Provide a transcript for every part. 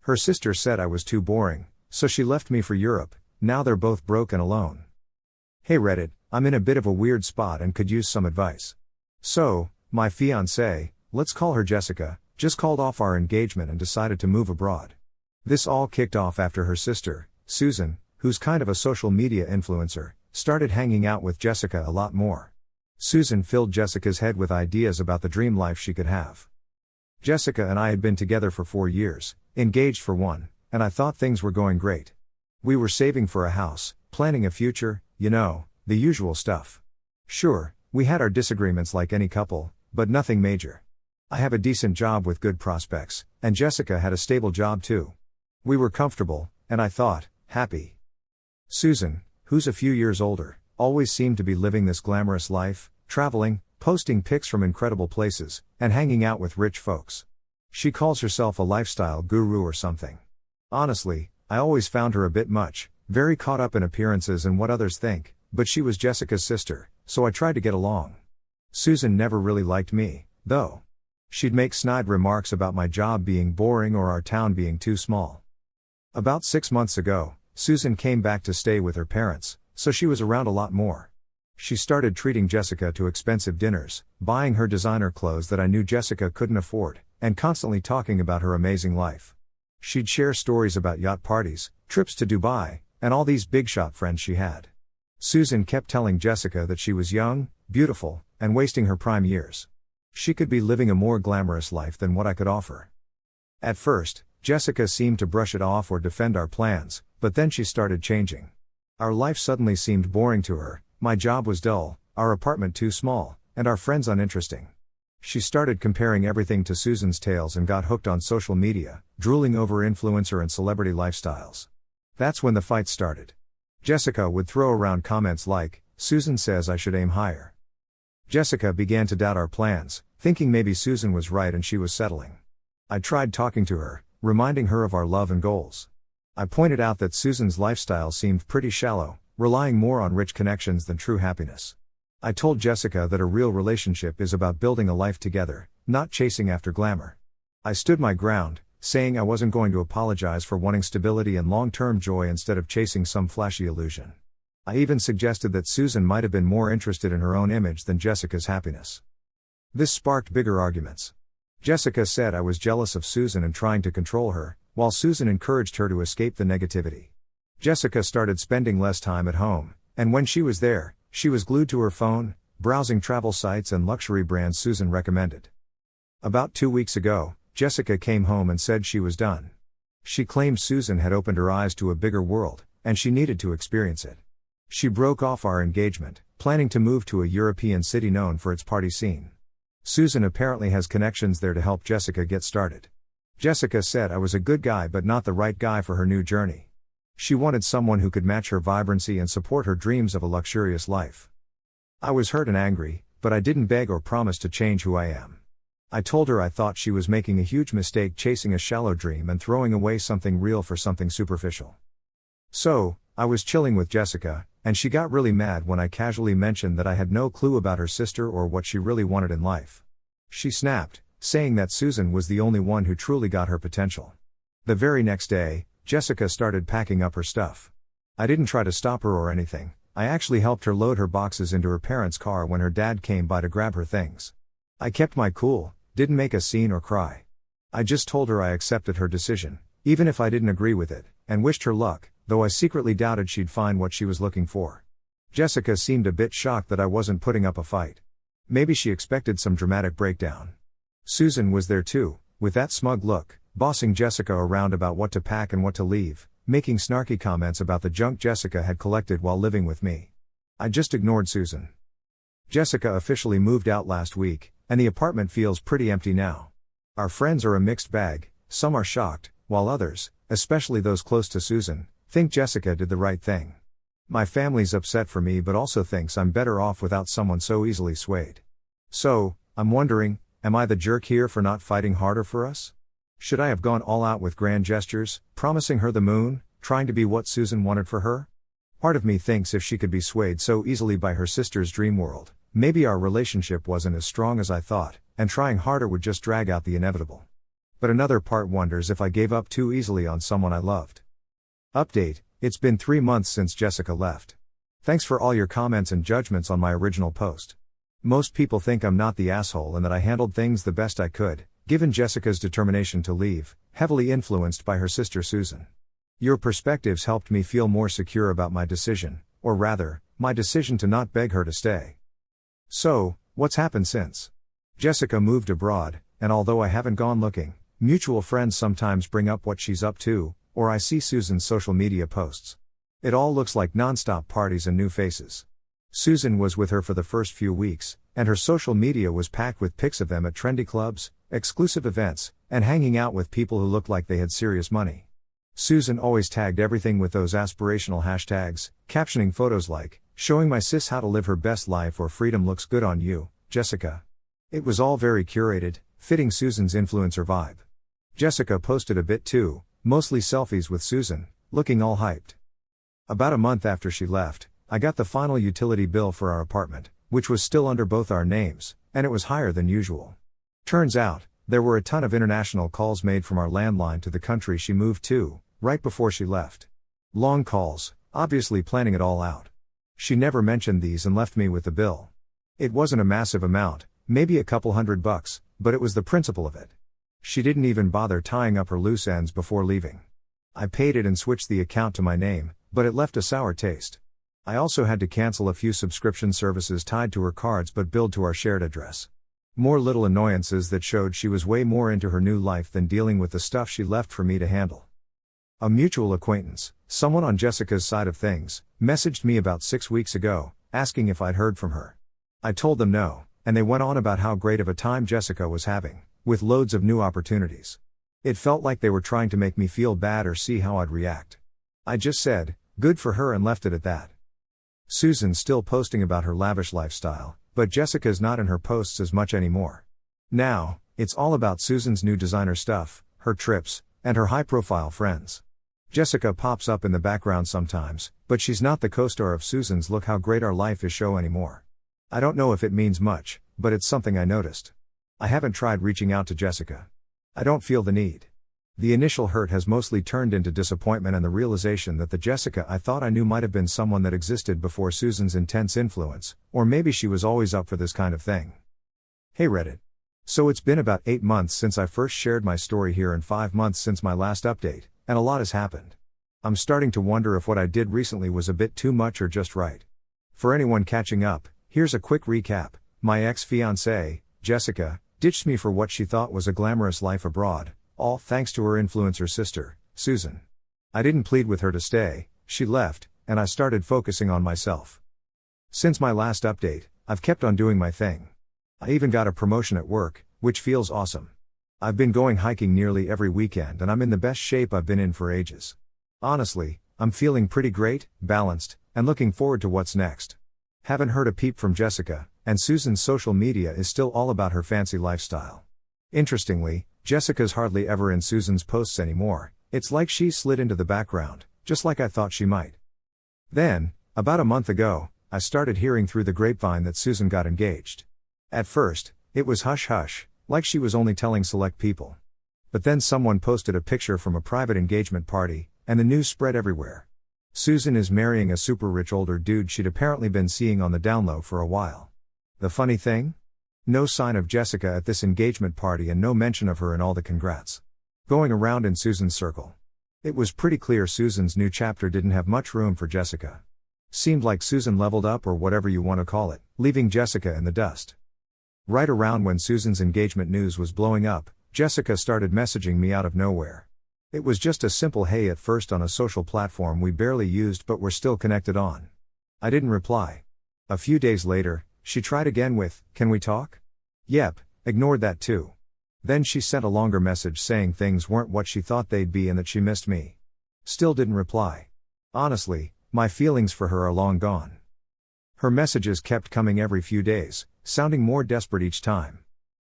Her sister said I was too boring, so she left me for Europe. Now they're both broke and alone. Hey Reddit, I'm in a bit of a weird spot and could use some advice. So, my fiancée, let's call her Jessica, just called off our engagement and decided to move abroad. This all kicked off after her sister, Susan, who's kind of a social media influencer, started hanging out with Jessica a lot more. Susan filled Jessica's head with ideas about the dream life she could have. Jessica and I had been together for 4 years, engaged for 1, and I thought things were going great. We were saving for a house, planning a future, the usual stuff. Sure, we had our disagreements like any couple, but nothing major. I have a decent job with good prospects, and Jessica had a stable job too. We were comfortable, and I thought, happy. Susan, who's a few years older, always seemed to be living this glamorous life, traveling, posting pics from incredible places, and hanging out with rich folks. She calls herself a lifestyle guru or something. Honestly, I always found her a bit much, very caught up in appearances and what others think, but she was Jessica's sister, so I tried to get along. Susan never really liked me, though. She'd make snide remarks about my job being boring or our town being too small. About 6 months ago, Susan came back to stay with her parents, so she was around a lot more. She started treating Jessica to expensive dinners, buying her designer clothes that I knew Jessica couldn't afford, and constantly talking about her amazing life. She'd share stories about yacht parties, trips to Dubai, and all these big shot friends she had. Susan kept telling Jessica that she was young, beautiful, and wasting her prime years. She could be living a more glamorous life than what I could offer. At first, Jessica seemed to brush it off or defend our plans, but then she started changing. Our life suddenly seemed boring to her, my job was dull, our apartment too small, and our friends uninteresting. She started comparing everything to Susan's tales and got hooked on social media, drooling over influencer and celebrity lifestyles. That's when the fight started. Jessica would throw around comments like, "Susan says I should aim higher." Jessica began to doubt our plans, thinking maybe Susan was right and she was settling. I tried talking to her, reminding her of our love and goals. I pointed out that Susan's lifestyle seemed pretty shallow, relying more on rich connections than true happiness. I told Jessica that a real relationship is about building a life together, not chasing after glamour. I stood my ground, saying I wasn't going to apologize for wanting stability and long-term joy instead of chasing some flashy illusion. I even suggested that Susan might have been more interested in her own image than Jessica's happiness. This sparked bigger arguments. Jessica said I was jealous of Susan and trying to control her, while Susan encouraged her to escape the negativity. Jessica started spending less time at home, and when she was there, she was glued to her phone, browsing travel sites and luxury brands Susan recommended. About 2 weeks ago, Jessica came home and said she was done. She claimed Susan had opened her eyes to a bigger world, and she needed to experience it. She broke off our engagement, planning to move to a European city known for its party scene. Susan apparently has connections there to help Jessica get started. Jessica said I was a good guy but not the right guy for her new journey. She wanted someone who could match her vibrancy and support her dreams of a luxurious life. I was hurt and angry, but I didn't beg or promise to change who I am. I told her I thought she was making a huge mistake chasing a shallow dream and throwing away something real for something superficial. So, I was chilling with Jessica, and she got really mad when I casually mentioned that I had no clue about her sister or what she really wanted in life. She snapped, saying that Susan was the only one who truly got her potential. The very next day, Jessica started packing up her stuff. I didn't try to stop her or anything, I actually helped her load her boxes into her parents' car when her dad came by to grab her things. I kept my cool, didn't make a scene or cry. I just told her I accepted her decision, even if I didn't agree with it, and wished her luck, though I secretly doubted she'd find what she was looking for. Jessica seemed a bit shocked that I wasn't putting up a fight. Maybe she expected some dramatic breakdown. Susan was there too, with that smug look, bossing Jessica around about what to pack and what to leave, making snarky comments about the junk Jessica had collected while living with me. I just ignored Susan. Jessica officially moved out last week, and the apartment feels pretty empty now. Our friends are a mixed bag, some are shocked, while others, especially those close to Susan, think Jessica did the right thing. My family's upset for me but also thinks I'm better off without someone so easily swayed. So, I'm wondering, am I the jerk here for not fighting harder for us? Should I have gone all out with grand gestures, promising her the moon, trying to be what Susan wanted for her? Part of me thinks if she could be swayed so easily by her sister's dream world, maybe our relationship wasn't as strong as I thought, and trying harder would just drag out the inevitable. But another part wonders if I gave up too easily on someone I loved. Update: it's been 3 months since Jessica left. Thanks for all your comments and judgments on my original post. Most people think I'm not the asshole and that I handled things the best I could, given Jessica's determination to leave, heavily influenced by her sister Susan. Your perspectives helped me feel more secure about my decision, or rather, my decision to not beg her to stay. So, what's happened since? Jessica moved abroad, and although I haven't gone looking, mutual friends sometimes bring up what she's up to, or I see Susan's social media posts. It all looks like non-stop parties and new faces. Susan was with her for the first few weeks, and her social media was packed with pics of them at trendy clubs, exclusive events, and hanging out with people who looked like they had serious money. Susan always tagged everything with those aspirational hashtags, captioning photos like, "Showing my sis how to live her best life" or "Freedom looks good on you, Jessica." It was all very curated, fitting Susan's influencer vibe. Jessica posted a bit too, mostly selfies with Susan, looking all hyped. About a month after she left, I got the final utility bill for our apartment, which was still under both our names, and it was higher than usual. Turns out, there were a ton of international calls made from our landline to the country she moved to, right before she left. Long calls, obviously planning it all out. She never mentioned these and left me with the bill. It wasn't a massive amount, maybe a couple $100, but it was the principle of it. She didn't even bother tying up her loose ends before leaving. I paid it and switched the account to my name, but it left a sour taste. I also had to cancel a few subscription services tied to her cards but billed to our shared address. More little annoyances that showed she was way more into her new life than dealing with the stuff she left for me to handle. A mutual acquaintance, someone on Jessica's side of things, messaged me about 6 weeks ago, asking if I'd heard from her. I told them no, and they went on about how great of a time Jessica was having, with loads of new opportunities. It felt like they were trying to make me feel bad or see how I'd react. I just said, good for her, and left it at that. Susan's still posting about her lavish lifestyle, but Jessica's not in her posts as much anymore. Now, it's all about Susan's new designer stuff, her trips, and her high-profile friends. Jessica pops up in the background sometimes, but she's not the co-star of Susan's "Look How Great Our Life Is" show anymore. I don't know if it means much, but it's something I noticed. I haven't tried reaching out to Jessica. I don't feel the need. The initial hurt has mostly turned into disappointment and the realization that the Jessica I thought I knew might have been someone that existed before Susan's intense influence, or maybe she was always up for this kind of thing. Hey Reddit. So it's been about 8 months since I first shared my story here and 5 months since my last update, and a lot has happened. I'm starting to wonder if what I did recently was a bit too much or just right. For anyone catching up, here's a quick recap. My ex-fiancée, Jessica, ditched me for what she thought was a glamorous life abroad, all thanks to her influencer sister, Susan. I didn't plead with her to stay, she left, and I started focusing on myself. Since my last update, I've kept on doing my thing. I even got a promotion at work, which feels awesome. I've been going hiking nearly every weekend and I'm in the best shape I've been in for ages. Honestly, I'm feeling pretty great, balanced, and looking forward to what's next. Haven't heard a peep from Jessica, and Susan's social media is still all about her fancy lifestyle. Interestingly, Jessica's hardly ever in Susan's posts anymore. It's like she slid into the background, just like I thought she might. Then, about a month ago, I started hearing through the grapevine that Susan got engaged. At first, it was hush-hush, like she was only telling select people. But then someone posted a picture from a private engagement party, and the news spread everywhere. Susan is marrying a super rich older dude she'd apparently been seeing on the down low for a while. The funny thing? No sign of Jessica at this engagement party and no mention of her in all the congrats going around in Susan's circle. It was pretty clear Susan's new chapter didn't have much room for Jessica. Seemed like Susan leveled up, or whatever you want to call it, leaving Jessica in the dust. Right around when Susan's engagement news was blowing up, Jessica started messaging me out of nowhere. It was just a simple hey at first on a social platform we barely used but were still connected on. I didn't reply. A few days later, she tried again with, "Can we talk?" Yep, ignored that too. Then she sent a longer message saying things weren't what she thought they'd be and that she missed me. Still didn't reply. Honestly, my feelings for her are long gone. Her messages kept coming every few days, sounding more desperate each time.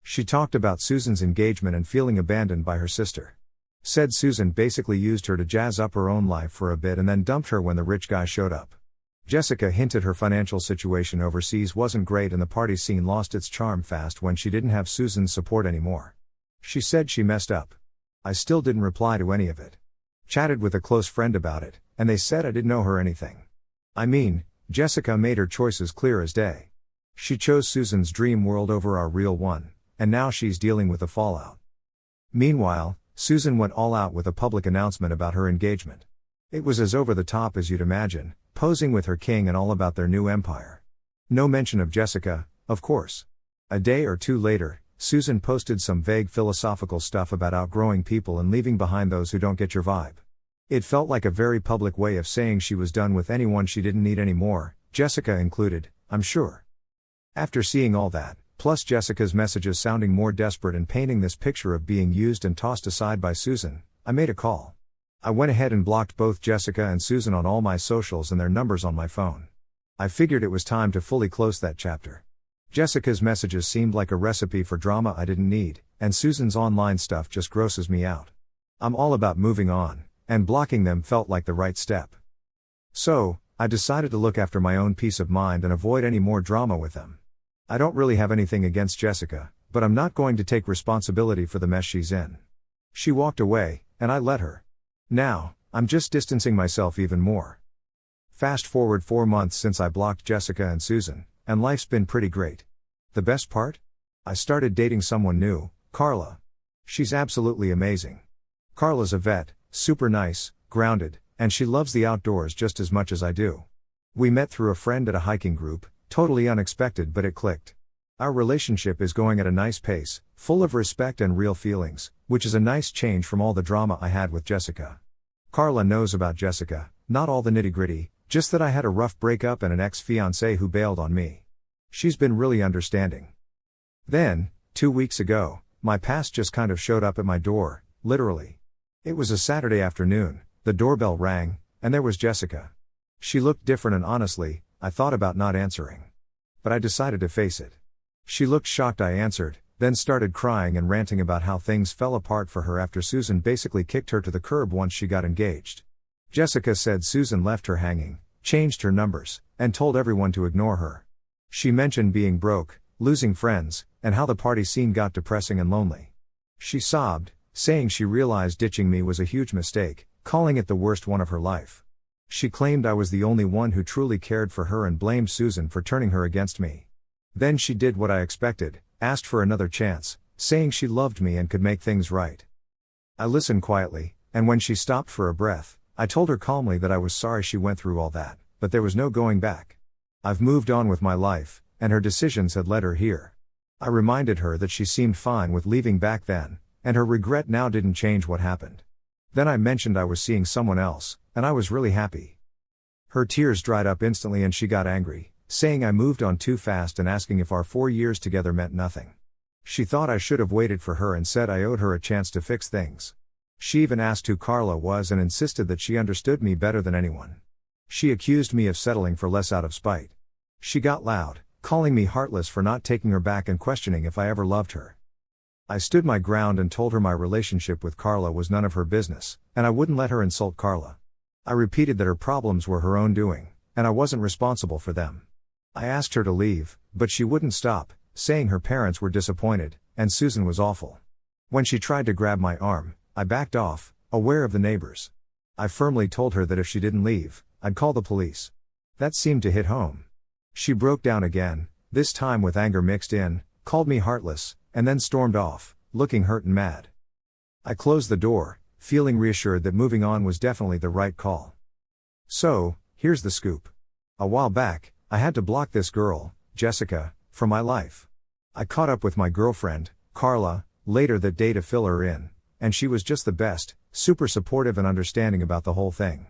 She talked about Susan's engagement and feeling abandoned by her sister. Said Susan basically used her to jazz up her own life for a bit and then dumped her when the rich guy showed up. Jessica hinted her financial situation overseas wasn't great and the party scene lost its charm fast when she didn't have Susan's support anymore. She said she messed up. I still didn't reply to any of it. Chatted with a close friend about it, and they said I didn't owe her anything. I mean, Jessica made her choices clear as day. She chose Susan's dream world over our real one, and now she's dealing with the fallout. Meanwhile, Susan went all out with a public announcement about her engagement. It was as over the top as you'd imagine, posing with her king and all about their new empire. No mention of Jessica, of course. A day or two later, Susan posted some vague philosophical stuff about outgrowing people and leaving behind those who don't get your vibe. It felt like a very public way of saying she was done with anyone she didn't need anymore, Jessica included, I'm sure. After seeing all that, plus Jessica's messages sounding more desperate and painting this picture of being used and tossed aside by Susan, I made a call. I went ahead and blocked both Jessica and Susan on all my socials and their numbers on my phone. I figured it was time to fully close that chapter. Jessica's messages seemed like a recipe for drama I didn't need, and Susan's online stuff just grosses me out. I'm all about moving on, and blocking them felt like the right step. So, I decided to look after my own peace of mind and avoid any more drama with them. I don't really have anything against Jessica, but I'm not going to take responsibility for the mess she's in. She walked away, and I let her. Now, I'm just distancing myself even more. Fast forward 4 months since I blocked Jessica and Susan, and life's been pretty great. The best part? I started dating someone new, Carla. She's absolutely amazing. Carla's a vet, super nice, grounded, and she loves the outdoors just as much as I do. We met through a friend at a hiking group, totally unexpected but it clicked. Our relationship is going at a nice pace, full of respect and real feelings, which is a nice change from all the drama I had with Jessica. Carla knows about Jessica, not all the nitty-gritty, just that I had a rough breakup and an ex-fiancé who bailed on me. She's been really understanding. Then, 2 weeks ago, my past just kind of showed up at my door, literally. It was a Saturday afternoon, the doorbell rang, and there was Jessica. She looked different and honestly, I thought about not answering. But I decided to face it. She looked shocked I answered, then started crying and ranting about how things fell apart for her after Susan basically kicked her to the curb once she got engaged. Jessica said Susan left her hanging, changed her numbers, and told everyone to ignore her. She mentioned being broke, losing friends, and how the party scene got depressing and lonely. She sobbed, saying she realized ditching me was a huge mistake, calling it the worst one of her life. She claimed I was the only one who truly cared for her and blamed Susan for turning her against me. Then she did what I expected, asked for another chance, saying she loved me and could make things right. I listened quietly, and when she stopped for a breath, I told her calmly that I was sorry she went through all that, but there was no going back. I've moved on with my life, and her decisions had led her here. I reminded her that she seemed fine with leaving back then, and her regret now didn't change what happened. Then I mentioned I was seeing someone else, and I was really happy. Her tears dried up instantly and she got angry, saying I moved on too fast and asking if our 4 years together meant nothing. She thought I should have waited for her and said I owed her a chance to fix things. She even asked who Carla was and insisted that she understood me better than anyone. She accused me of settling for less out of spite. She got loud, calling me heartless for not taking her back and questioning if I ever loved her. I stood my ground and told her my relationship with Carla was none of her business, and I wouldn't let her insult Carla. I repeated that her problems were her own doing, and I wasn't responsible for them. I asked her to leave, but she wouldn't stop, saying her parents were disappointed, and Susan was awful. When she tried to grab my arm, I backed off, aware of the neighbors. I firmly told her that if she didn't leave, I'd call the police. That seemed to hit home. She broke down again, this time with anger mixed in, called me heartless, and then stormed off, looking hurt and mad. I closed the door, feeling reassured that moving on was definitely the right call. So, here's the scoop. A while back, I had to block this girl, Jessica, from my life. I caught up with my girlfriend, Carla, later that day to fill her in, and she was just the best, super supportive and understanding about the whole thing.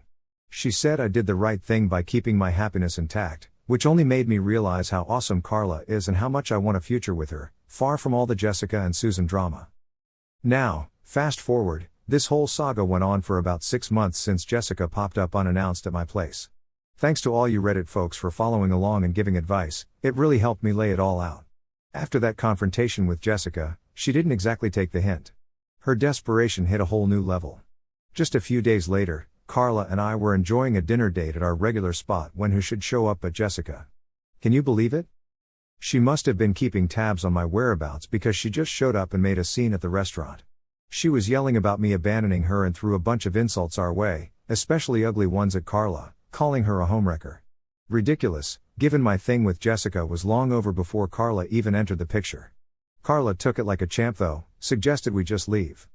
She said I did the right thing by keeping my happiness intact, which only made me realize how awesome Carla is and how much I want a future with her, far from all the Jessica and Susan drama. Now, fast forward, this whole saga went on for about 6 months since Jessica popped up unannounced at my place. Thanks to all you Reddit folks for following along and giving advice, it really helped me lay it all out. After that confrontation with Jessica, she didn't exactly take the hint. Her desperation hit a whole new level. Just a few days later, Carla and I were enjoying a dinner date at our regular spot when who should show up but Jessica. Can you believe it? She must have been keeping tabs on my whereabouts because she just showed up and made a scene at the restaurant. She was yelling about me abandoning her and threw a bunch of insults our way, especially ugly ones at Carla, calling her a homewrecker. Ridiculous, given my thing with Jessica was long over before Carla even entered the picture. Carla took it like a champ though, suggested we just leave.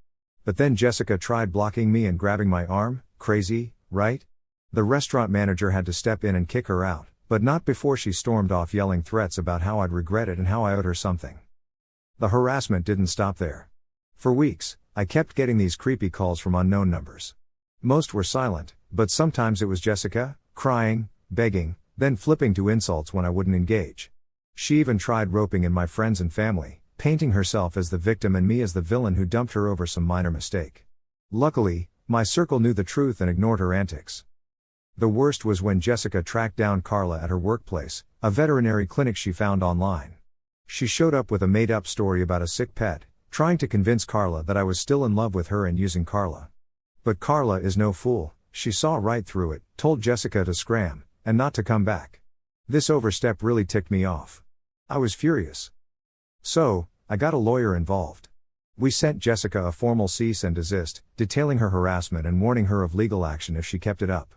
But then Jessica tried blocking me and grabbing my arm. Crazy, right? The restaurant manager had to step in and kick her out, but not before she stormed off yelling threats about how I'd regret it and how I owed her something. The harassment didn't stop there. For weeks, I kept getting these creepy calls from unknown numbers. Most were silent, but sometimes it was Jessica, crying, begging, then flipping to insults when I wouldn't engage. She even tried roping in my friends and family, painting herself as the victim and me as the villain who dumped her over some minor mistake. Luckily, my circle knew the truth and ignored her antics. The worst was when Jessica tracked down Carla at her workplace, a veterinary clinic she found online. She showed up with a made-up story about a sick pet, trying to convince Carla that I was still in love with her and using Carla. But Carla is no fool, she saw right through it, told Jessica to scram, and not to come back. This overstep really ticked me off. I was furious. So, I got a lawyer involved. We sent Jessica a formal cease and desist, detailing her harassment and warning her of legal action if she kept it up.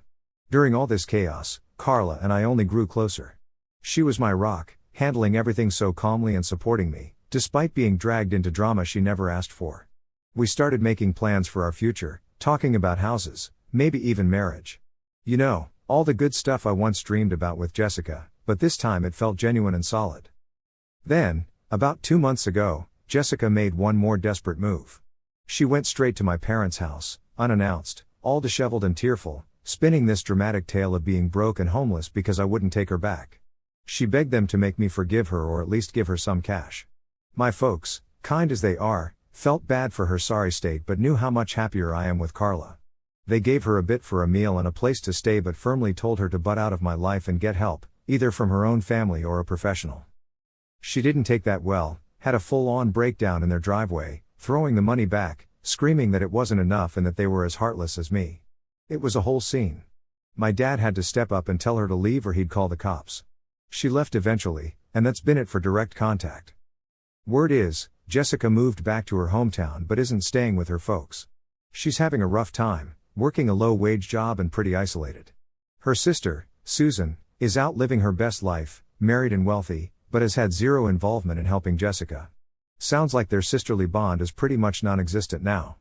During all this chaos, Carla and I only grew closer. She was my rock, handling everything so calmly and supporting me, despite being dragged into drama she never asked for. We started making plans for our future, talking about houses, maybe even marriage. You know, all the good stuff I once dreamed about with Jessica, but this time it felt genuine and solid. Then, about 2 months ago, Jessica made one more desperate move. She went straight to my parents' house, unannounced, all disheveled and tearful, spinning this dramatic tale of being broke and homeless because I wouldn't take her back. She begged them to make me forgive her or at least give her some cash. My folks, kind as they are, felt bad for her sorry state but knew how much happier I am with Carla. They gave her a bit for a meal and a place to stay but firmly told her to butt out of my life and get help, either from her own family or a professional. She didn't take that well, had a full-on breakdown in their driveway, throwing the money back, screaming that it wasn't enough and that they were as heartless as me. It was a whole scene. My dad had to step up and tell her to leave or he'd call the cops. She left eventually, and that's been it for direct contact. Word is, Jessica moved back to her hometown but isn't staying with her folks. She's having a rough time, working a low-wage job and pretty isolated. Her sister, Susan, is out living her best life, married and wealthy, but has had zero involvement in helping Jessica. Sounds like their sisterly bond is pretty much non-existent now.